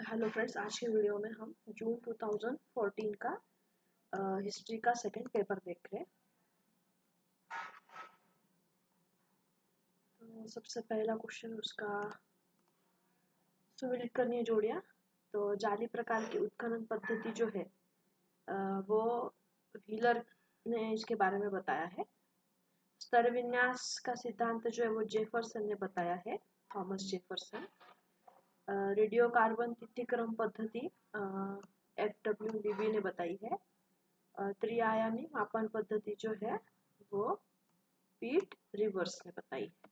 Hello friends, आज की video में हम जून 2014 का हिस्ट्री का सेकंड पेपर देख रहे हैं। तो सबसे पहला क्वेश्चन उसका सुमेलित करनी है जोड़ियाँ। तो जाली प्रकार की उत्खनन पद्धति जो है वो व्हीलर ने इसके बारे में बताया है। स्तर विन्यास का सिद्धांत जो है वो जेफरसन ने बताया है, थॉमस जेफरसन। रेडियो कार्बन तिथिक्रम पद्धति FWDB ने बताई है। त्रिआयामी मापन पद्धति जो है वो पीट रिवर्स ने बताई है।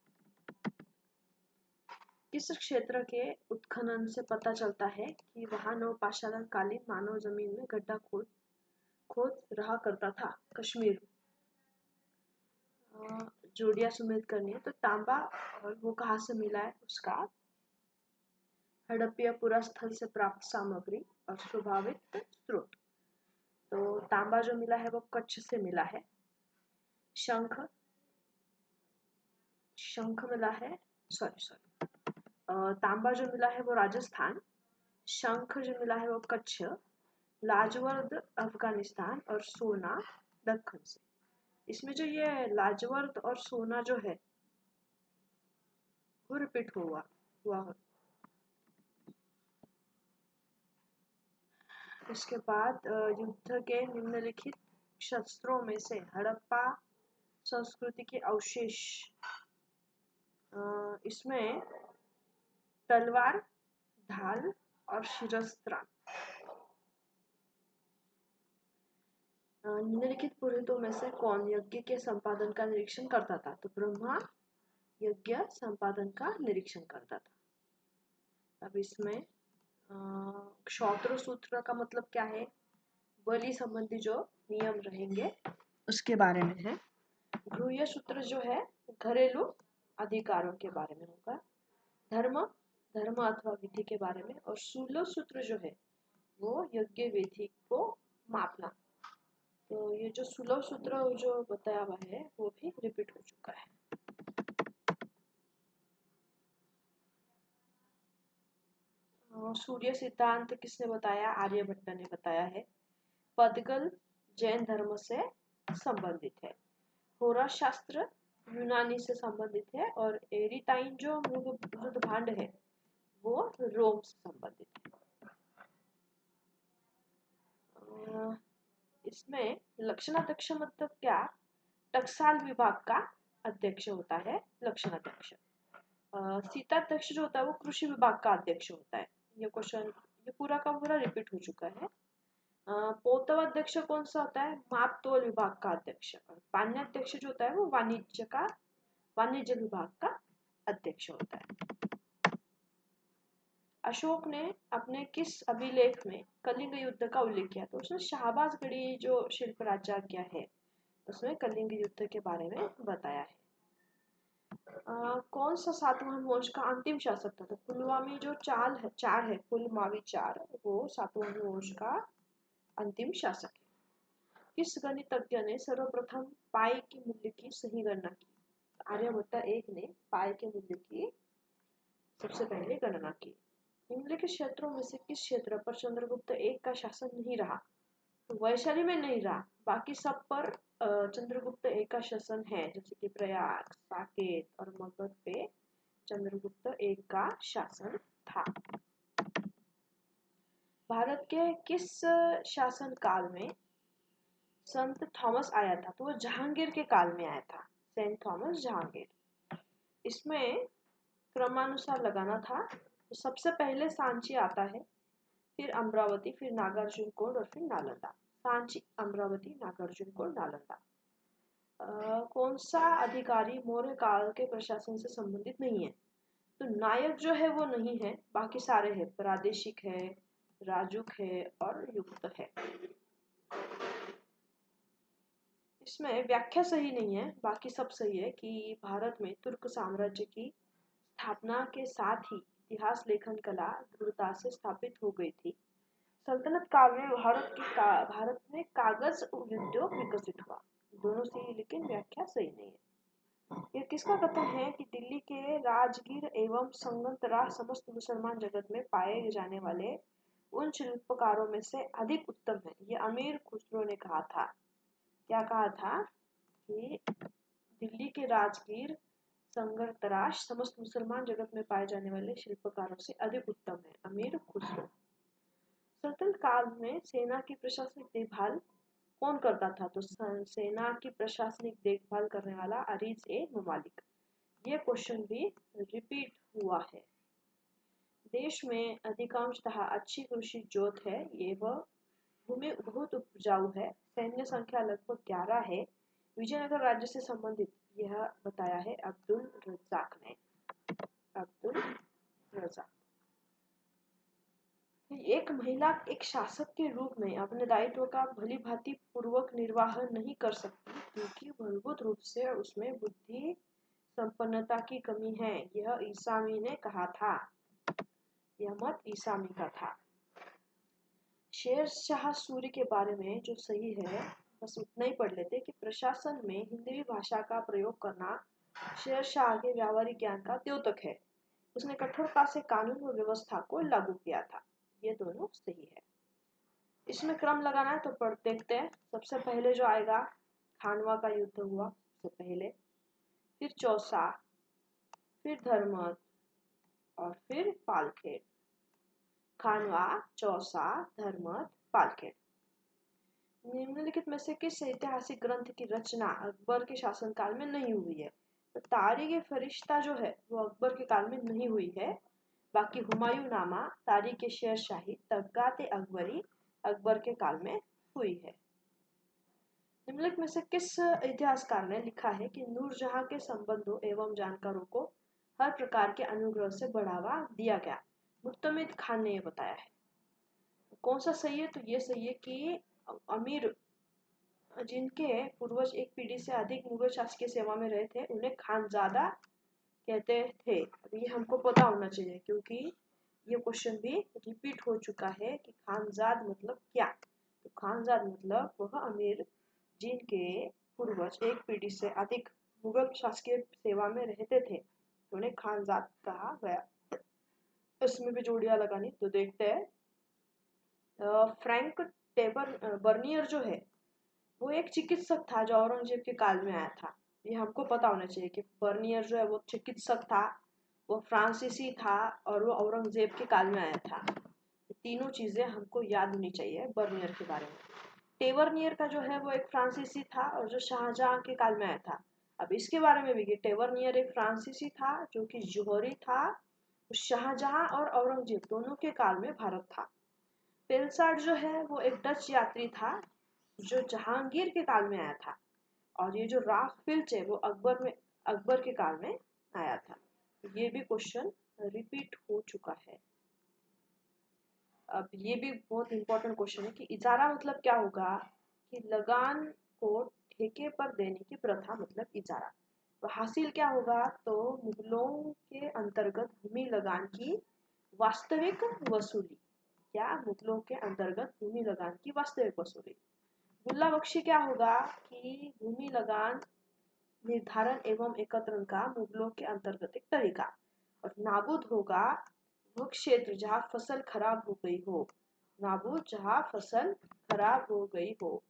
किस क्षेत्र के उत्खनन से पता चलता है कि वहां नवपाषाण कालीन मानव जमीन में गड्ढा खोद रहा करता था? कश्मीर। जोड़ियां सुमेलित करनी है। तो तांबा और वो कहाँ से मिला है उसका हड़प्पा पुरास्थल से प्राप्त सामग्री और स्वाभाविक स्रोत। तो तांबा जो मिला है वो कच्छ से मिला है। शंख मिला है, सॉरी तांबा जो मिला है वो राजस्थान, शंख जो मिला है वो कच्छ, लाजवर्द अफगानिस्तान और सोना दक्कन से। इसमें जो ये लाजवर्द और सोना जो है वो रिपीट हुआ। इसके बाद युद्ध के निम्नलिखित शस्त्रों में से हड़प्पा संस्कृति के अवशेष, इसमें तलवार, ढाल और शिरस्त्राण। निम्नलिखित पुरोहितों में से कौन यज्ञ के संपादन का निरीक्षण करता था? तो ब्रह्मा यज्ञ संपादन का निरीक्षण करता था। अब इसमें क्षौत्र सूत्र का मतलब क्या है? बलि संबंधी जो नियम रहेंगे उसके बारे में है। गृह्य सूत्र जो है घरेलू अधिकारों के बारे में होगा। धर्म अथवा विधि के बारे में। और शूल सूत्र जो है वो यज्ञ विधि को मापना। तो ये जो सुलभ सूत्र जो बताया हुआ है वो भी रिपीट हो चुका है। सूर्य सिद्धांत किसने बताया? आर्यभट्ट ने बताया है। पदगल जैन धर्म से संबंधित है। होरा शास्त्र यूनानी से संबंधित है। और एरिटाइन जो मृद भांड है वो रोम से संबंधित है। इसमें लक्षणाध्यक्ष मतलब क्या? टकसाल विभाग का अध्यक्ष होता है लक्षणाध्यक्ष। सीताध्यक्ष जो होता है वो कृषि विभाग का अध्यक्ष होता है। ये क्वेश्चन ये पूरा का पूरा रिपीट हो चुका है। पोतवाध्यक्ष कौन सा होता है? माप तोल विभाग का अध्यक्ष। और पान्याध्यक्ष जो होता है वो वाणिज्य विभाग का अध्यक्ष होता है। अशोक ने अपने किस अभिलेख में कलिंग युद्ध का उल्लेख किया? तो उसने शाहबाजगढ़ी जो शिल्प राज्य है उसमें कलिंग युद्ध के बारे में बताया है। कौन सा सातवाहन वंश का अंतिम शासक था? तो पुलवामी जो चार है पुलमावी चार, वो सातवाहन वंश का अंतिम शासक है। किस गणितज्ञ ने सर्वप्रथम पाई के मूल्य की सही गणना की? आर्यभट्ट एक ने पाई के मूल्य की सबसे पहले गणना की। निम्नलिखित क्षेत्रों में से किस क्षेत्र पर चंद्रगुप्त एक का शासन नहीं रहा? तो वैशाली में नहीं रहा, बाकी सब पर चंद्रगुप्त एक का शासन है, जैसे कि प्रयाग, साकेत और मगध पे चंद्रगुप्त एक का शासन था। भारत के किस शासन काल में संत थॉमस आया था? तो वो जहांगीर के काल में आया था, सेंट थॉमस जहांगीर। इसमें क्रमानुसार लगाना था। तो सबसे पहले सांची आता है, फिर अमरावती, फिर नागार्जुनकोंड और फिर नालंदा। सांची, अमरावती, नागार्जुनकोंड, नालंदा। कौन सा अधिकारी मौर्य काल के प्रशासन से संबंधित नहीं है? तो नायक जो है वो नहीं है, बाकी सारे हैं। प्रादेशिक है, राजुक है और युक्त है। इसमें व्याख्या सही नहीं है, बाकी सब सही है कि भारत में तुर्क साम्राज्य की स्थापना के साथ ही इतिहास लेखन कला दृढ़ता से स्थापित हो गई थी। सल्तनत काल में भारत में कागज उद्योग विकसित हुआ। दोनों से, लेकिन व्याख्या सही नहीं है। ये किसका कथन है कि दिल्ली के राजगीर एवं संगतरा समस्त मुसलमान जगत में पाए जाने वाले उन शिल्पकारों में से अधिक उत्तम है। ये अमीर खुसरो ने कहा था। क्या कहा था कि दिल्ली के राजगीर संगतराश समस्त मुसलमान जगत में पाए जाने वाले शिल्पकारों से अधिक उत्तम है, अमीर खुसरो। सल्तनत काल में सेना की प्रशासनिक देखभाल कौन करता था? तो सेना की प्रशासनिक देखभाल करने वाला अरीज ए ममालिक। ये क्वेश्चन भी रिपीट हुआ है। देश में अधिकांशतः अच्छी कृषि जोत है, ये वह भूमि बहुत उपजाऊ है, सैन्य संख्या लगभग 11 है। विजयनगर राज्य से संबंधित यह बताया है अब्दुल रज्जाक ने। अब्दुल रज्जाक। एक महिला एक शासक के रूप में अपने दायित्व का भली भांति पूर्वक निर्वाह नहीं कर सकती क्योंकि मूलभूत रूप से उसमें बुद्धि संपन्नता की कमी है। यह ईसामी ने कहा था। यह मत ईसामी का था। शेर शाह सूरी के बारे में जो सही है बस उतना ही पढ़ लेते कि प्रशासन में हिंदी भाषा का प्रयोग करना शेर शाह के व्यावहारिक ज्ञान का द्योतक है। उसने कठोरता से कानून व व्यवस्था को लागू किया था। ये दोनों सही है। इसमें क्रम लगाना है तो पढ़ देखते हैं। सबसे पहले जो आएगा खानवा का युद्ध हुआ सबसे पहले, फिर चौसा, फिर धर्मत और फिर पालखेड़। खानवा, चौसा, धर्मत, पालखेड़। निम्नलिखित में से किस ऐतिहासिक ग्रंथ की रचना अकबर के शासनकाल में नहीं हुई है? तो तारीख फरिश्ता जो है वो अकबर के काल में नहीं हुई है। बाकी हुमायूं नामा, तारीख शेर शाही, तबगात अकबरी अकबर के काल में हुई है। निम्नलिखित में से किस इतिहासकार ने लिखा है कि नूरजहां के संबंधों एवं जानकारों को हर प्रकार के अनुग्रह से बढ़ावा दिया गया? मुत्तमिद खान ने यह बताया है। कौन सा सही है? तो ये सही है कि अमीर जिनके पूर्वज एक पीढ़ी से अधिक मुगल शासकीय सेवा में रहे थे उन्हें खानजादा कहते थे। अब ये हमको पता होना चाहिए क्योंकि ये क्वेश्चन भी रिपीट हो चुका है कि खानजाद मतलब क्या? तो खानजाद मतलब वह अमीर जिनके पूर्वज एक पीढ़ी से अधिक मुगल शासकीय सेवा में रहते थे उन्हें खानजाद कहा गया। इसमें भी जोड़ियां लगानी तो देखते हैं। फ्रैंक बर्नियर जो है वो एक चिकित्सक था जो औरंगजेब के काल में आया था। ये हमको पता होना चाहिए कि बर्नियर जो है वो चिकित्सक था, वो फ्रांसीसी था और वो औरंगजेब के काल में आया था। तीनों चीजें हमको याद होनी चाहिए बर्नियर के बारे में। टेवरनियर का जो है वो एक फ्रांसीसी था और जो शाहजहां के काल में आया था। अब इसके बारे में भी कि टेवरनियर एक फ्रांसीसी था जो कि जौहरी था, शाहजहां और औरंगजेब दोनों के काल में भारत था। पेलसाड जो है वो एक डच यात्री था जो जहांगीर के काल में आया था। और ये जो राख फिल्च है वो अकबर के काल में आया था। ये भी क्वेश्चन रिपीट हो चुका है। अब ये भी बहुत इंपॉर्टेंट क्वेश्चन है कि इजारा मतलब क्या होगा? कि लगान को ठेके पर देने की प्रथा मतलब इजारा। तो हासिल क्या होगा? तो मुगलों के अंतर्गत भूमि लगान की वास्तविक वसूली। क्या? मुगलों के अंतर्गत भूमि लगान की वास्तविक वसूली। गुल्ला बख्शी क्या होगा? कि भूमि लगान निर्धारण एवं एकत्रण का मुगलों के अंतर्गत एक तरीका। और नाबूद होगा वह क्षेत्र जहाँ फसल खराब हो गई हो। नाबूद जहाँ फसल खराब हो गई हो।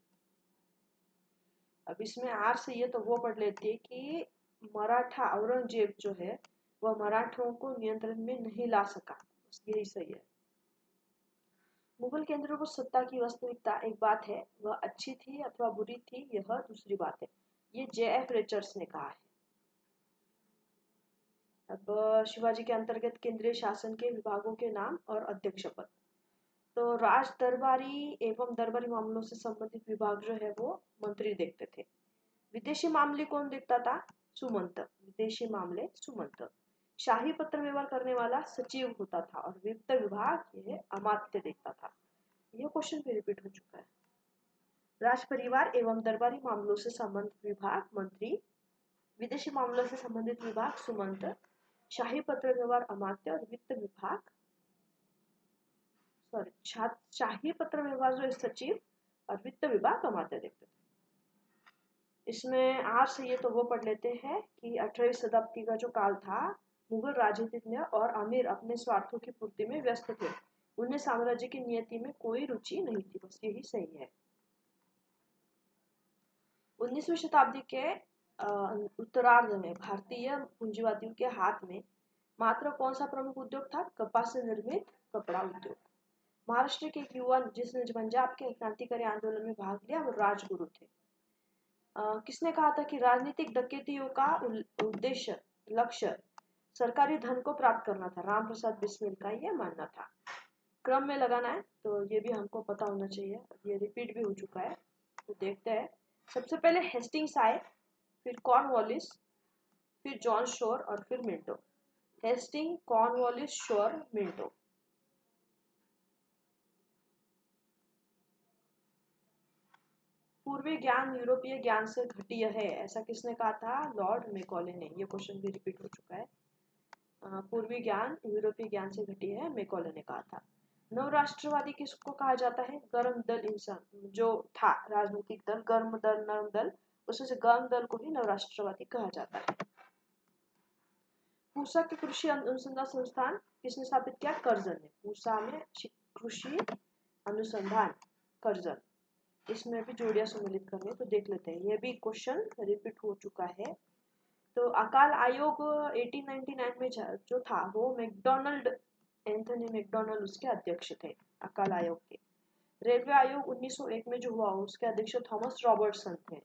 अब इसमें आर से ये तो वो पढ़ लेती है कि मराठा औरंगजेब जो है वह मराठों को नियंत्रण में नहीं ला सका। यही सही है। मुगल केंद्रों पर सत्ता की वास्तविकता एक बात है, वह अच्छी थी अथवा बुरी थी यह दूसरी बात है। ये J.F. रिचर्ड्स ने कहा है। अब शिवाजी के अंतर्गत केंद्रीय शासन के विभागों के नाम और अध्यक्ष पद। तो राज दरबारी एवं दरबारी मामलों से संबंधित विभाग जो है वो मंत्री देखते थे। विदेशी मामले कौन देखता था? सुमंत। विदेशी मामले सुमंत। शाही पत्र व्यवहार करने वाला सचिव होता था और वित्त विभाग यह अमात्य देखता था। यह क्वेश्चन भी रिपीट हो चुका है। राज परिवार एवं दरबारी मामलों से संबंधित विभाग मंत्री, विदेशी मामलों से संबंधित विभाग सुमंत, शाही पत्र व्यवहार अमात्य और वित्त विभाग शाही पत्र व्यवहार जो सचिव और वित्त विभाग अमात्य देखते थे। इसमें आर सही है तो वो पढ़ लेते हैं कि 18वीं शताब्दी का जो काल था, मुगल राजनीतिज्ञ और अमीर अपने स्वार्थों की पूर्ति में व्यस्त थे। उन्हें साम्राज्य की नियति में कोई रुचि नहीं थी। बस यही सही है। 19वीं शताब्दी के उत्तरार्ध में भारतीय पूंजीवादियों के हाथ में मात्र कौन सा प्रमुख उद्योग था? कपास से निर्मित कपड़ा उद्योग। महाराष्ट्र के एक युवा जिसने पंजाब के क्रांतिकारी आंदोलन में भाग लिया, वो राजगुरु थे। किसने कहा था कि राजनीतिक डकैतियों का उद्देश्य लक्ष्य सरकारी धन को प्राप्त करना था? राम प्रसाद बिस्मिल का ये मानना था। क्रम में लगाना है तो ये भी हमको पता होना चाहिए, ये रिपीट भी हो चुका है। तो देखते हैं। सबसे पहले हेस्टिंग्स आए, फिर कॉर्नवालिस, फिर जॉन शोर और फिर मिंटो। हेस्टिंग, कॉर्नवालिस, शोर, मिंटो। पूर्वी ज्ञान यूरोपीय ज्ञान से घटिया है, ऐसा किसने कहा था? लॉर्ड मैकॉले ने। ये क्वेश्चन भी रिपीट हो चुका है। पूर्वी ज्ञान यूरोपीय ज्ञान से घटिया है, मैकॉले ने कहा था। नवराष्ट्रवादी किसको कहा जाता है? गर्म दल इंसान जो था राजनीतिक दल, गर्म दल, नरम दल, उसमें से गर्म दल को ही नवराष्ट्रवादी कहा जाता है। पूसा के कृषि अनुसंधान संस्थान किसने स्थापित किया? कर्जन ने। पूसा में कृषि अनुसंधान, कर्जन। इसमें भी जोड़ियां सम्मिलित करनी, तो देख लेते हैं। यह भी क्वेश्चन रिपीट हो चुका है। तो अकाल आयोग 1899 में जो था वो मैकडोनाल्ड, एंथनी मैकडोनाल्ड उसके अध्यक्ष थे अकाल आयोग के। रेलवे आयोग 1901 में जो हुआ उसके अध्यक्ष थॉमस रॉबर्टसन थे।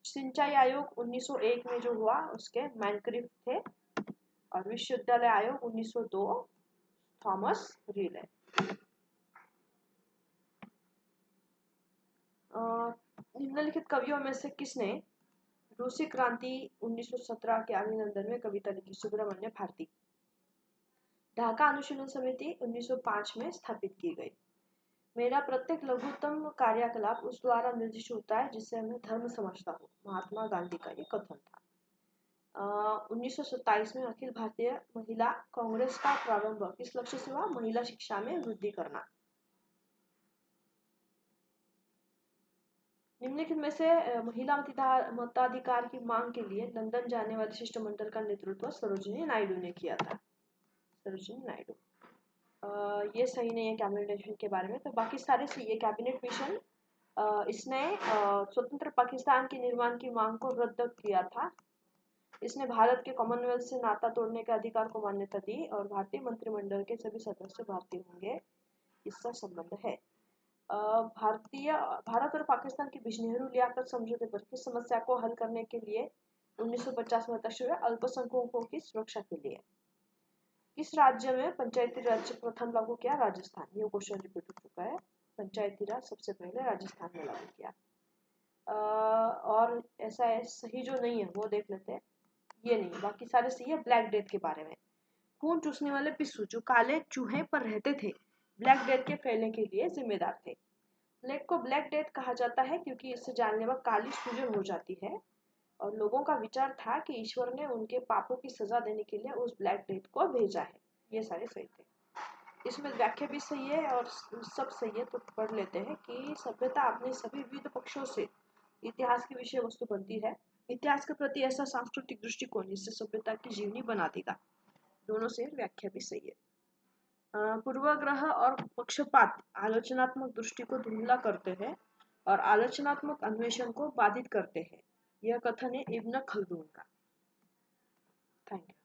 सिंचाई आयोग 1901 में जो हुआ उसके मैनक्रिफ थे। और विश्वविद्यालय आयोग 1902 थॉमस रीले। निम्नलिखित कवियों में से किसने रूसी क्रांति 1917 के अभिनंदन में कविता लिखी? सुब्रमण्य भारती। ढाका अनुशीलन समिति 1905 में स्थापित की गई। मेरा प्रत्येक लघुत्तम कार्यकलाप उस द्वारा निर्दिष्ट होता है जिससे मैं धर्म समझता हूँ। महात्मा गांधी का ये कथन था। 1927 में अखिल भारतीय महिला कांग्रेस का प्रारंभ किस लक्ष्य से हुआ? महिला शिक्षा में वृद्धि करना। निम्नलिखित में से महिला मताधिकार की मांग के लिए लंदन जाने वाले शिष्टमंडल का नेतृत्व सरोजिनी नायडू ने किया था। सरोजिनी नायडू। ये सही नहीं है कैबिनेट मिशन के बारे में, तो बाकी सारे सही है। कैबिनेट मिशन इसने स्वतंत्र पाकिस्तान के निर्माण की मांग को रद्द किया था। इसने भारत के कॉमनवेल्थ से नाता तोड़ने के अधिकार को मान्यता दी और भारतीय मंत्रिमंडल के सभी सदस्य भारतीय होंगे, इसका संबंध है। भारत और पाकिस्तान के बीच नेहरू लियाकत समझौते पर किस समस्या को हल करने के लिए 1950 में हस्ताक्षर हुए? अल्पसंख्यकों की सुरक्षा के लिए। किस राज्य में पंचायती राज प्रथम लागू किया? राजस्थान। ये क्वेश्चन रिपीट हो चुका है। पंचायती राज सबसे पहले राजस्थान में लागू किया। और ऐसा है सही जो नहीं है वो देख लेते हैं। ये नहीं, बाकी सारे सही है। ब्लैक डेथ के बारे में, खून चूसने वाले पिस्सू जो काले चूहे पर रहते थे ब्लैक डेथ के फैलने के लिए जिम्मेदार थे। प्लेग को ब्लैक डेथ कहा जाता है क्योंकि इससे जानलेवा काली सूजन हो जाती है और लोगों का विचार था कि ईश्वर ने उनके पापों की सजा देने के लिए उस ब्लैक डेथ को भेजा है। ये सारे सही थे। इसमें व्याख्या भी सही है और सब सही है, तो पढ़ लेते हैं कि सभ्यता अपने सभी विविध पक्षों से इतिहास की विषय वस्तु बनती है। इतिहास के प्रति ऐसा सांस्कृतिक दृष्टिकोण जिससे सभ्यता की जीवनी बना देगा। दोनों से व्याख्या भी सही है। पूर्वाग्रह और पक्षपात आलोचनात्मक दृष्टि को धुंधला करते हैं और आलोचनात्मक अन्वेषण को बाधित करते हैं। यह कथन है इब्न खल्दून का। Thank you.